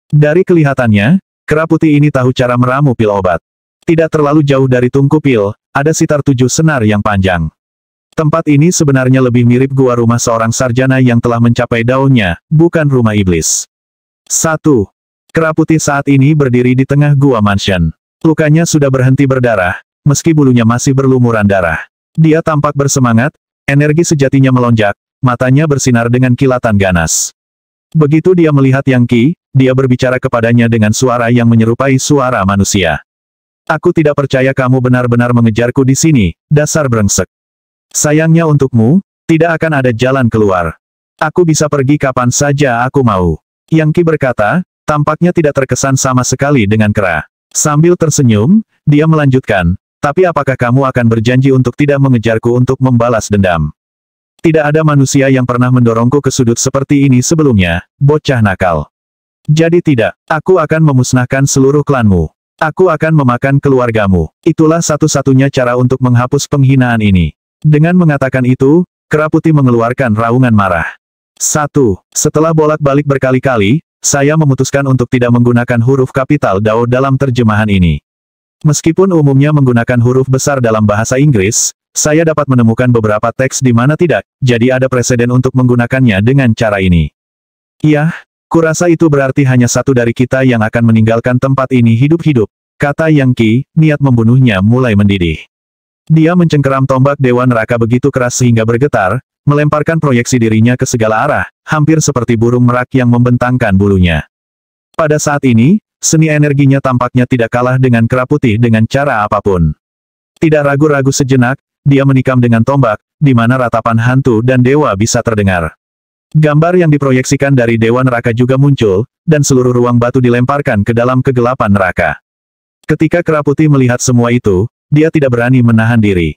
Dari kelihatannya, Kera Putih ini tahu cara meramu pil obat. Tidak terlalu jauh dari tungku pil, ada sitar 7 senar yang panjang. Tempat ini sebenarnya lebih mirip gua rumah seorang sarjana yang telah mencapai daunnya, bukan rumah iblis. 1. Kera Putih saat ini berdiri di tengah gua mansion. Lukanya sudah berhenti berdarah, meski bulunya masih berlumuran darah. Dia tampak bersemangat, energi sejatinya melonjak, matanya bersinar dengan kilatan ganas. Begitu dia melihat Yang Qi, dia berbicara kepadanya dengan suara yang menyerupai suara manusia. Aku tidak percaya kamu benar-benar mengejarku di sini, dasar brengsek. Sayangnya untukmu, tidak akan ada jalan keluar. Aku bisa pergi kapan saja aku mau. Yang Qi berkata, tampaknya tidak terkesan sama sekali dengan Kera. Sambil tersenyum, dia melanjutkan, tapi apakah kamu akan berjanji untuk tidak mengejarku untuk membalas dendam? Tidak ada manusia yang pernah mendorongku ke sudut seperti ini sebelumnya, bocah nakal. Jadi tidak, aku akan memusnahkan seluruh klanmu. Aku akan memakan keluargamu. Itulah satu-satunya cara untuk menghapus penghinaan ini. Dengan mengatakan itu, Kera Putih mengeluarkan raungan marah. 1. Setelah bolak-balik berkali-kali, saya memutuskan untuk tidak menggunakan huruf kapital Dao dalam terjemahan ini. Meskipun umumnya menggunakan huruf besar dalam bahasa Inggris, saya dapat menemukan beberapa teks di mana tidak, jadi ada preseden untuk menggunakannya dengan cara ini. Iya, kurasa itu berarti hanya satu dari kita yang akan meninggalkan tempat ini hidup-hidup, kata Yang Qi, niat membunuhnya mulai mendidih. Dia mencengkeram tombak Dewa Neraka begitu keras sehingga bergetar, melemparkan proyeksi dirinya ke segala arah, hampir seperti burung merak yang membentangkan bulunya. Pada saat ini, seni energinya tampaknya tidak kalah dengan Kera Putih dengan cara apapun. Tidak ragu-ragu sejenak, dia menikam dengan tombak, di mana ratapan hantu dan dewa bisa terdengar. Gambar yang diproyeksikan dari Dewa Neraka juga muncul, dan seluruh ruang batu dilemparkan ke dalam kegelapan neraka. Ketika Kera Putih melihat semua itu, dia tidak berani menahan diri.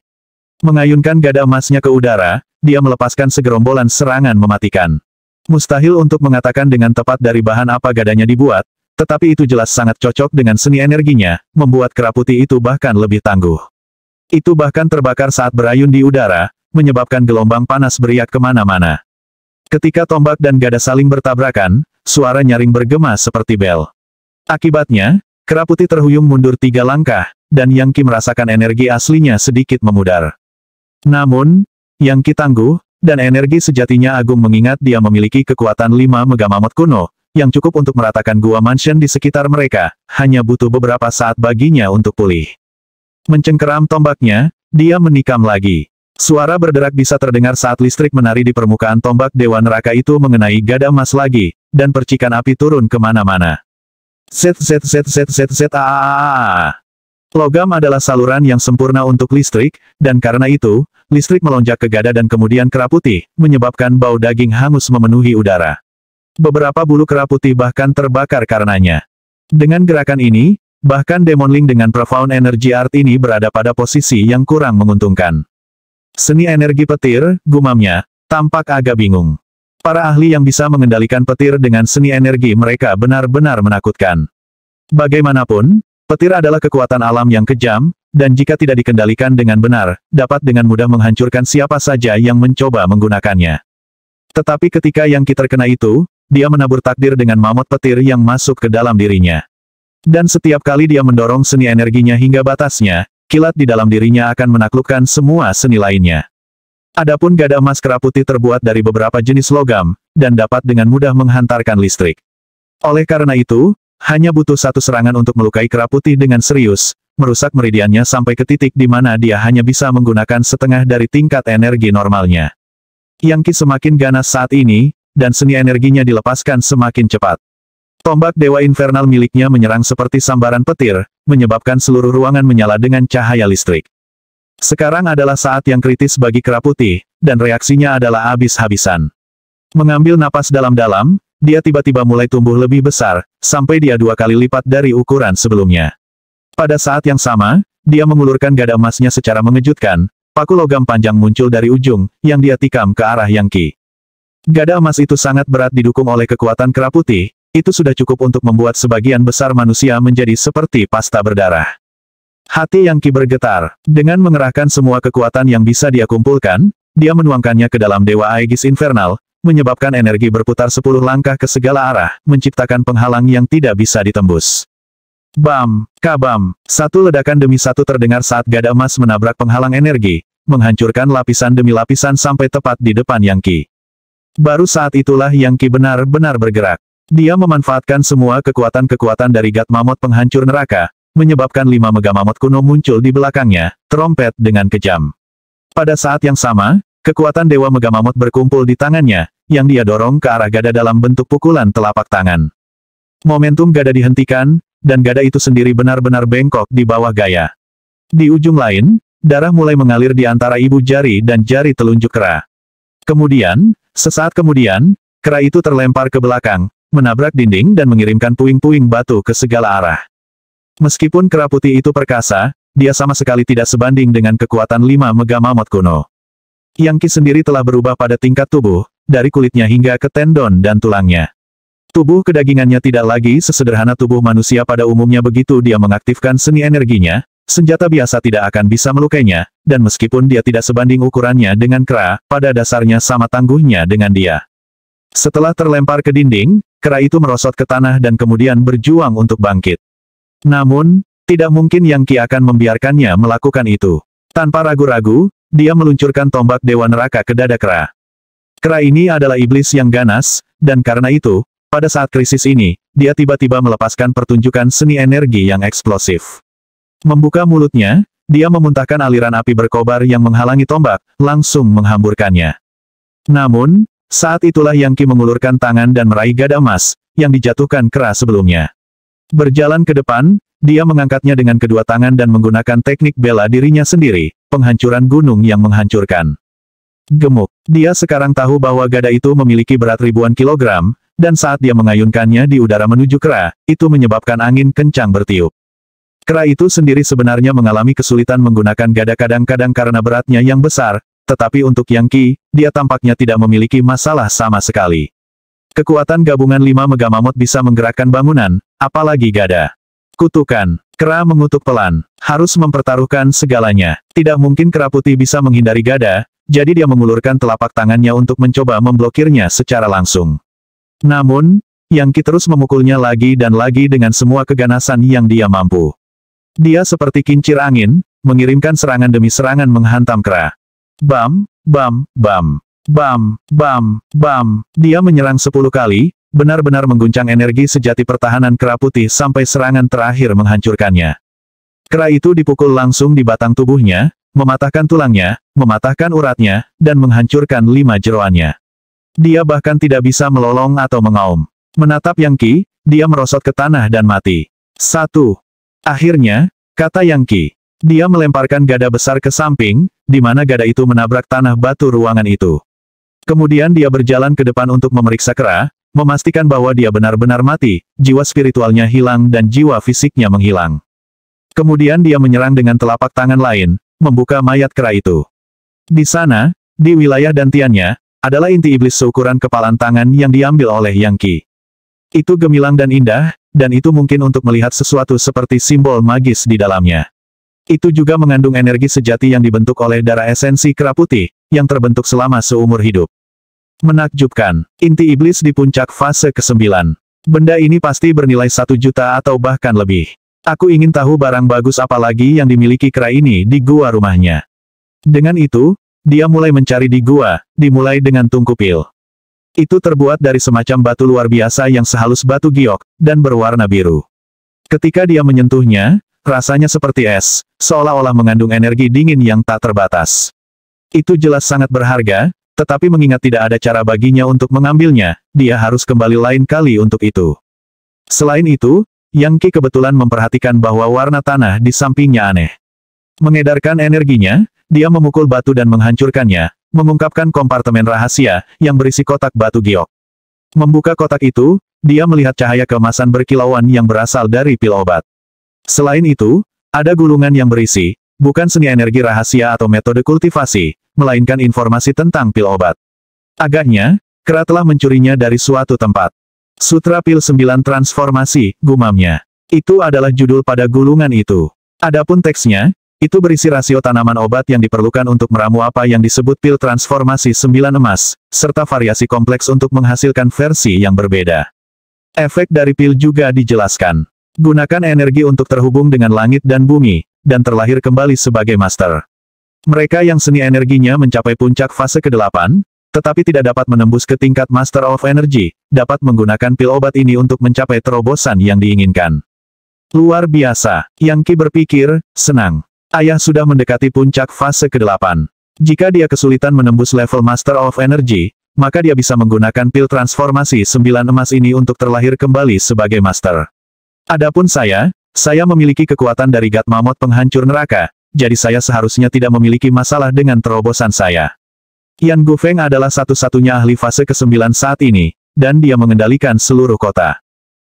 Mengayunkan gada emasnya ke udara, dia melepaskan segerombolan serangan mematikan. Mustahil untuk mengatakan dengan tepat dari bahan apa gadanya dibuat, tetapi itu jelas sangat cocok dengan seni energinya, membuat kera putih itu bahkan lebih tangguh. Itu bahkan terbakar saat berayun di udara, menyebabkan gelombang panas beriak kemana-mana. Ketika tombak dan gada saling bertabrakan, suara nyaring bergema seperti bel. Akibatnya, kera putih terhuyung mundur 3 langkah, dan Yang Qi merasakan energi aslinya sedikit memudar. Namun, Yang Qi tangguh, dan energi sejatinya agung mengingat dia memiliki kekuatan 5 Mega Mammoth kuno, yang cukup untuk meratakan gua mansion di sekitar mereka, hanya butuh beberapa saat baginya untuk pulih. Mencengkeram tombaknya, dia menikam lagi. Suara berderak bisa terdengar saat listrik menari di permukaan tombak Dewa Neraka itu mengenai gada emas lagi, dan percikan api turun kemana-mana. Zet. Logam adalah saluran yang sempurna untuk listrik, dan karena itu, listrik melonjak ke gada dan kemudian kera putih, menyebabkan bau daging hangus memenuhi udara. Beberapa bulu kera putih bahkan terbakar karenanya. Dengan gerakan ini, bahkan Demonling dengan Profound Energy Art ini berada pada posisi yang kurang menguntungkan. Seni energi petir, gumamnya, tampak agak bingung. Para ahli yang bisa mengendalikan petir dengan seni energi mereka benar-benar menakutkan. Bagaimanapun, petir adalah kekuatan alam yang kejam, dan jika tidak dikendalikan dengan benar, dapat dengan mudah menghancurkan siapa saja yang mencoba menggunakannya. Tetapi ketika Yang Qi terkena itu, dia menabur takdir dengan mammoth petir yang masuk ke dalam dirinya. Dan setiap kali dia mendorong seni energinya hingga batasnya, kilat di dalam dirinya akan menaklukkan semua seni lainnya. Adapun gada emas kera putih terbuat dari beberapa jenis logam, dan dapat dengan mudah menghantarkan listrik. Oleh karena itu, hanya butuh satu serangan untuk melukai kera putih dengan serius, merusak meridiannya sampai ke titik di mana dia hanya bisa menggunakan setengah dari tingkat energi normalnya. Yang Qi semakin ganas saat ini, dan seni energinya dilepaskan semakin cepat. Tombak Dewa Infernal miliknya menyerang seperti sambaran petir, menyebabkan seluruh ruangan menyala dengan cahaya listrik. Sekarang adalah saat yang kritis bagi kera putih, dan reaksinya adalah habis-habisan. Mengambil napas dalam-dalam, dia tiba-tiba mulai tumbuh lebih besar, sampai dia 2 kali lipat dari ukuran sebelumnya. Pada saat yang sama, dia mengulurkan gada emasnya secara mengejutkan, paku logam panjang muncul dari ujung, yang dia tikam ke arah Yang Qi. Gada emas itu sangat berat didukung oleh kekuatan kera putih, itu sudah cukup untuk membuat sebagian besar manusia menjadi seperti pasta berdarah. Hati Yang Qi bergetar. Dengan mengerahkan semua kekuatan yang bisa dia kumpulkan, dia menuangkannya ke dalam Dewa Aegis Infernal, menyebabkan energi berputar 10 langkah ke segala arah, menciptakan penghalang yang tidak bisa ditembus. Bam, kabam, satu ledakan demi satu terdengar saat gada emas menabrak penghalang energi, menghancurkan lapisan demi lapisan sampai tepat di depan Yang Qi. Baru saat itulah Yang Qi benar-benar bergerak. Dia memanfaatkan semua kekuatan-kekuatan dari God Mammoth penghancur neraka, menyebabkan 5 Mega Mammoth kuno muncul di belakangnya, trompet dengan kejam. Pada saat yang sama, kekuatan Dewa Mega Mammoth berkumpul di tangannya, yang dia dorong ke arah gada dalam bentuk pukulan telapak tangan. Momentum gada dihentikan, dan gada itu sendiri benar-benar bengkok di bawah gaya. Di ujung lain, darah mulai mengalir di antara ibu jari dan jari telunjuk kera. Kemudian, sesaat kemudian, kera itu terlempar ke belakang, menabrak dinding dan mengirimkan puing-puing batu ke segala arah. Meskipun kera putih itu perkasa, dia sama sekali tidak sebanding dengan kekuatan 5 Mega Mammoth kuno. Yang Qi sendiri telah berubah pada tingkat tubuh, dari kulitnya hingga ke tendon dan tulangnya. Tubuh kedagingannya tidak lagi sesederhana tubuh manusia pada umumnya begitu dia mengaktifkan seni energinya, senjata biasa tidak akan bisa melukainya, dan meskipun dia tidak sebanding ukurannya dengan kera, pada dasarnya sama tangguhnya dengan dia. Setelah terlempar ke dinding, kera itu merosot ke tanah dan kemudian berjuang untuk bangkit. Namun, tidak mungkin Yang Qi akan membiarkannya melakukan itu. Tanpa ragu-ragu, dia meluncurkan tombak Dewa Neraka ke dada kera. Kera ini adalah iblis yang ganas, dan karena itu, pada saat krisis ini, dia tiba-tiba melepaskan pertunjukan seni energi yang eksplosif. Membuka mulutnya, dia memuntahkan aliran api berkobar yang menghalangi tombak, langsung menghamburkannya. Namun, saat itulah Yang Qi mengulurkan tangan dan meraih gada emas, yang dijatuhkan kera sebelumnya. Berjalan ke depan, dia mengangkatnya dengan kedua tangan dan menggunakan teknik bela dirinya sendiri, penghancuran gunung yang menghancurkan. Gemuk. Dia sekarang tahu bahwa gada itu memiliki berat ribuan kilogram, dan saat dia mengayunkannya di udara menuju kera, itu menyebabkan angin kencang bertiup. Kera itu sendiri sebenarnya mengalami kesulitan menggunakan gada kadang-kadang karena beratnya yang besar, tetapi untuk Yang Qi, dia tampaknya tidak memiliki masalah sama sekali. Kekuatan gabungan 5 Megamamot bisa menggerakkan bangunan, apalagi gada. Kutukan. Kera mengutuk pelan. Harus mempertaruhkan segalanya. Tidak mungkin kera putih bisa menghindari gada, jadi dia mengulurkan telapak tangannya untuk mencoba memblokirnya secara langsung. Namun, Yang Qi terus memukulnya lagi dan lagi dengan semua keganasan yang dia mampu. Dia seperti kincir angin, mengirimkan serangan demi serangan menghantam kera. Bam, bam, bam, bam, bam, bam. Dia menyerang 10 kali, benar-benar mengguncang energi sejati pertahanan kera putih sampai serangan terakhir menghancurkannya. Kera itu dipukul langsung di batang tubuhnya, mematahkan tulangnya, mematahkan uratnya, dan menghancurkan 5 jeroannya. Dia bahkan tidak bisa melolong atau mengaum. Menatap Yang Qi, dia merosot ke tanah dan mati. 1. Akhirnya, kata Yang Qi. Dia melemparkan gada besar ke samping, di mana gada itu menabrak tanah batu ruangan itu. Kemudian dia berjalan ke depan untuk memeriksa kera, memastikan bahwa dia benar-benar mati, jiwa spiritualnya hilang dan jiwa fisiknya menghilang. Kemudian dia menyerang dengan telapak tangan lain, membuka mayat kera itu. Di sana, di wilayah dantiannya, adalah inti iblis seukuran kepalan tangan yang diambil oleh Yang Qi. Itu gemilang dan indah, dan itu mungkin untuk melihat sesuatu seperti simbol magis di dalamnya. Itu juga mengandung energi sejati yang dibentuk oleh darah esensi kera putih, yang terbentuk selama seumur hidup. Menakjubkan, inti iblis di puncak fase ke-9. Benda ini pasti bernilai 1 juta atau bahkan lebih. Aku ingin tahu barang bagus apa lagi yang dimiliki kera ini di gua rumahnya. Dengan itu, dia mulai mencari di gua, dimulai dengan tungku pil. Itu terbuat dari semacam batu luar biasa yang sehalus batu giok, dan berwarna biru. Ketika dia menyentuhnya, rasanya seperti es, seolah-olah mengandung energi dingin yang tak terbatas. Itu jelas sangat berharga, tetapi mengingat tidak ada cara baginya untuk mengambilnya, dia harus kembali lain kali untuk itu. Selain itu, Yang Qi kebetulan memperhatikan bahwa warna tanah di sampingnya aneh. Mengedarkan energinya, dia memukul batu dan menghancurkannya, mengungkapkan kompartemen rahasia, yang berisi kotak batu giok. Membuka kotak itu, dia melihat cahaya keemasan berkilauan yang berasal dari pil obat. Selain itu, ada gulungan yang berisi, bukan seni energi rahasia atau metode kultivasi, melainkan informasi tentang pil obat. Agaknya, kera telah mencurinya dari suatu tempat. Sutra Pil 9 Transformasi, gumamnya. Itu adalah judul pada gulungan itu. Adapun teksnya, itu berisi rasio tanaman obat yang diperlukan untuk meramu apa yang disebut pil transformasi 9 emas, serta variasi kompleks untuk menghasilkan versi yang berbeda. Efek dari pil juga dijelaskan. Gunakan energi untuk terhubung dengan langit dan bumi, dan terlahir kembali sebagai master. Mereka yang seni energinya mencapai puncak fase ke-8, tetapi tidak dapat menembus ke tingkat Master of Energy, dapat menggunakan pil obat ini untuk mencapai terobosan yang diinginkan. Luar biasa, Yang Qi berpikir, senang. Ayah sudah mendekati puncak fase ke-8. Jika dia kesulitan menembus level Master of Energy, maka dia bisa menggunakan pil transformasi 9 emas ini untuk terlahir kembali sebagai Master. Adapun saya memiliki kekuatan dari God Mammoth penghancur neraka, jadi saya seharusnya tidak memiliki masalah dengan terobosan saya. Yan Gufeng adalah satu-satunya ahli fase ke-9 saat ini, dan dia mengendalikan seluruh kota.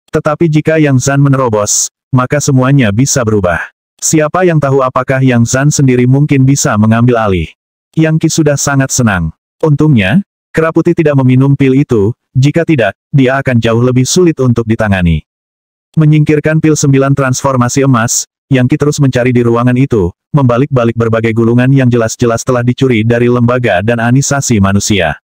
Tetapi jika Yang Zan menerobos, maka semuanya bisa berubah. Siapa yang tahu apakah Yang Zan sendiri mungkin bisa mengambil alih? Yang Qi sudah sangat senang. Untungnya, kera putih tidak meminum pil itu, jika tidak, dia akan jauh lebih sulit untuk ditangani. Menyingkirkan pil 9 transformasi emas, Yang Qi terus mencari di ruangan itu, membalik-balik berbagai gulungan yang jelas-jelas telah dicuri dari lembaga dan anisasi manusia.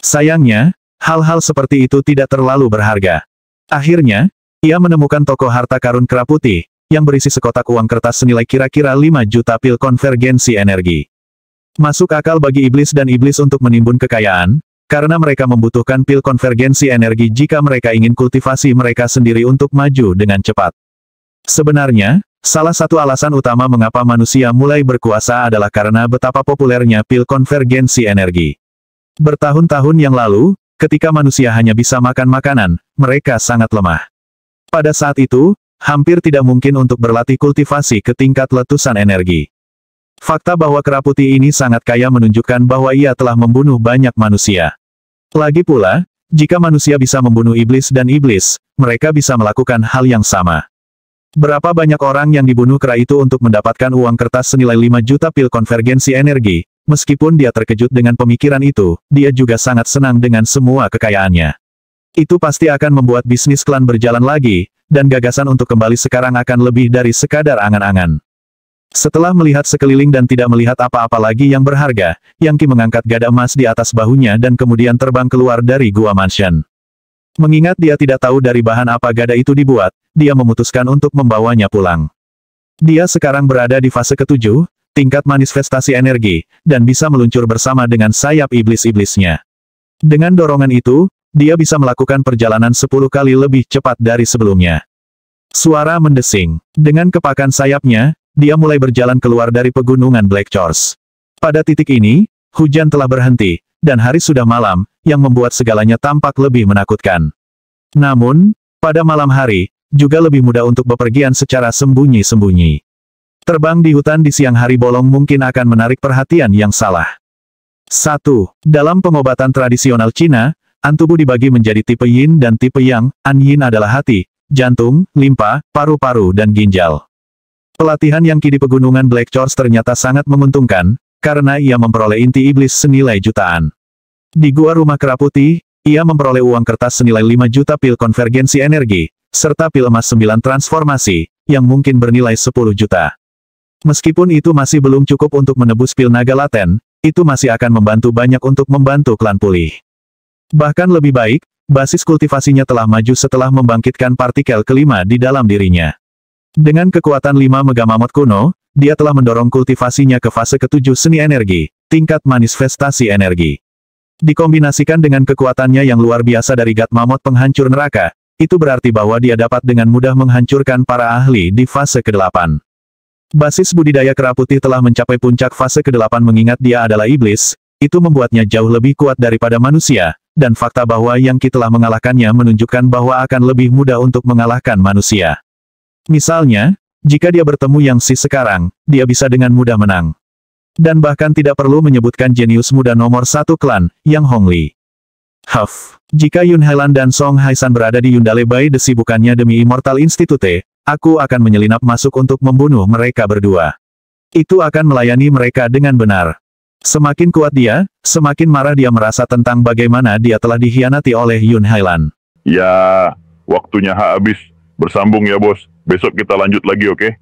Sayangnya, hal-hal seperti itu tidak terlalu berharga. Akhirnya, ia menemukan toko harta karun kera putih, yang berisi sekotak uang kertas senilai kira-kira 5 juta pil konvergensi energi. Masuk akal bagi iblis dan iblis untuk menimbun kekayaan, karena mereka membutuhkan pil konvergensi energi jika mereka ingin kultivasi mereka sendiri untuk maju dengan cepat. Sebenarnya, salah satu alasan utama mengapa manusia mulai berkuasa adalah karena betapa populernya pil konvergensi energi. Bertahun-tahun yang lalu, ketika manusia hanya bisa makan makanan, mereka sangat lemah. Pada saat itu, hampir tidak mungkin untuk berlatih kultivasi ke tingkat letusan energi. Fakta bahwa kera putih ini sangat kaya menunjukkan bahwa ia telah membunuh banyak manusia. Lagi pula, jika manusia bisa membunuh iblis dan iblis, mereka bisa melakukan hal yang sama. Berapa banyak orang yang dibunuh kera itu untuk mendapatkan uang kertas senilai 5 juta pil konvergensi energi. Meskipun dia terkejut dengan pemikiran itu, dia juga sangat senang dengan semua kekayaannya. Itu pasti akan membuat bisnis klan berjalan lagi, dan gagasan untuk kembali sekarang akan lebih dari sekadar angan-angan. Setelah melihat sekeliling dan tidak melihat apa-apa lagi yang berharga, Yang Qi mengangkat gada emas di atas bahunya dan kemudian terbang keluar dari gua mansion. Mengingat dia tidak tahu dari bahan apa gada itu dibuat, dia memutuskan untuk membawanya pulang. Dia sekarang berada di fase ke-7, tingkat manifestasi energi, dan bisa meluncur bersama dengan sayap iblis-iblisnya. Dengan dorongan itu, dia bisa melakukan perjalanan 10 kali lebih cepat dari sebelumnya. Suara mendesing. Dengan kepakan sayapnya, dia mulai berjalan keluar dari pegunungan Black Chorus. Pada titik ini, hujan telah berhenti, dan hari sudah malam, yang membuat segalanya tampak lebih menakutkan. Namun, pada malam hari, juga lebih mudah untuk bepergian secara sembunyi-sembunyi. Terbang di hutan di siang hari bolong mungkin akan menarik perhatian yang salah. 1. Dalam pengobatan tradisional Cina, antubuh dibagi menjadi tipe yin dan tipe yang. An yin adalah hati, jantung, limpa, paru-paru dan ginjal. Pelatihan Yang Qi di pegunungan Black Chorus ternyata sangat menguntungkan, karena ia memperoleh inti iblis senilai jutaan. Di gua rumah kera putih, ia memperoleh uang kertas senilai 5 juta pil konvergensi energi, serta pil emas 9 transformasi, yang mungkin bernilai 10 juta. Meskipun itu masih belum cukup untuk menebus pil naga laten, itu masih akan membantu banyak untuk membantu klan pulih. Bahkan lebih baik, basis kultivasinya telah maju setelah membangkitkan partikel kelima di dalam dirinya. Dengan kekuatan 5 megamamot kuno, dia telah mendorong kultivasinya ke fase ke-7 seni energi, tingkat manifestasi energi. Dikombinasikan dengan kekuatannya yang luar biasa dari Gat Mamot penghancur neraka, itu berarti bahwa dia dapat dengan mudah menghancurkan para ahli di fase ke-8. Basis budidaya kera putih telah mencapai puncak fase ke-8 mengingat dia adalah iblis, itu membuatnya jauh lebih kuat daripada manusia, dan fakta bahwa Yang Qi telah mengalahkannya menunjukkan bahwa akan lebih mudah untuk mengalahkan manusia. Misalnya, jika dia bertemu Yang Si sekarang, dia bisa dengan mudah menang. Dan bahkan tidak perlu menyebutkan jenius muda nomor 1 klan, Yang Hongli. Jika Yun Hailan dan Song Haisan berada di Yundale by the Sea bukannya demi Immortal Institute, aku akan menyelinap masuk untuk membunuh mereka berdua. Itu akan melayani mereka dengan benar. Semakin kuat dia, semakin marah dia merasa tentang bagaimana dia telah dikhianati oleh Yun Hailan. Ya, waktunya habis. Bersambung ya bos. Besok kita lanjut lagi, oke?